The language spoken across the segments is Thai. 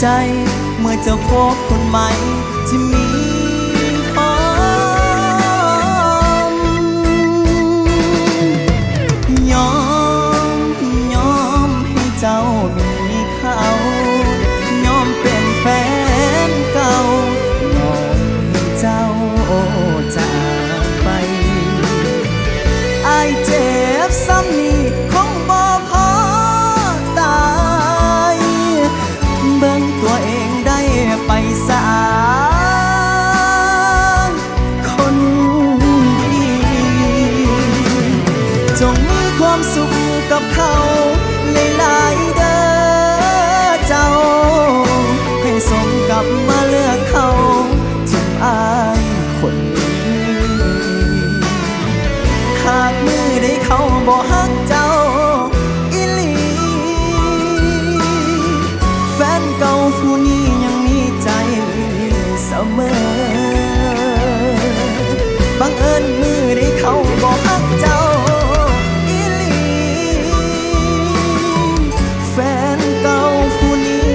ใจเมื่อเจ้าพบคนใหม่ที่มีพร้อมยอมให้เจ้ามีเขายอมเป็นแฟนเก่ายอมให้เจ้าจากไปอายเจ็บซ้ำนี้คงบ่พอตายเบิ่งตัวเองได้ไปสาคนดีจงมีความสุขกับเขาหลายๆเด้อเจ้าให้สมกับมาเลือกเขาที่อายคนนี้หากมือได้เขาบ่ฮักเจ้าอีหลีแฟนเก่าผู้นี้ยังมีใจเสมอบังเอิญมือได้เขาบ่ฮักเจ้าอีหลีแฟนเก่าผู้นี้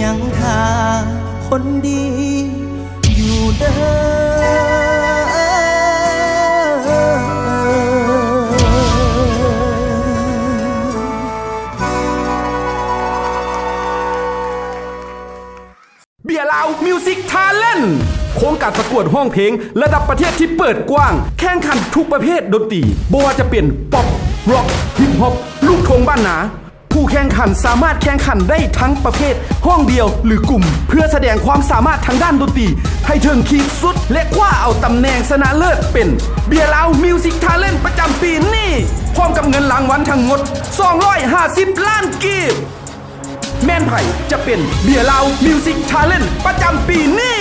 ยังท่าคนดีอยู่เด้อเบียร์ลาวมิวสิกทาเลนต์โครงการประกวดห้องเพลงระดับประเทศที่เปิดกว้างแข่งขันทุกประเภทดนตรีบ่ว่าจะเป็นป๊อปร็อกฮิปฮอปลูกทุ่งบ้านนาผู้แข่งขันสามารถแข่งขันได้ทั้งประเภทห้องเดียวหรือกลุ่มเพื่อแสดงความสามารถทางด้านดนตรีให้ถึงขีดสุดและคว้าเอาตำแหน่งชนะเลิศเป็นเบียร์ลาวมิวสิกทาเลนต์ประจำปีนี้พร้อมกับเงินรางวัลทั้งหมด250 ล้านกีบแม่นไผ่จะเป็นเบียร์ลาวมิวสิกทาเลนต์ประจำปีนี้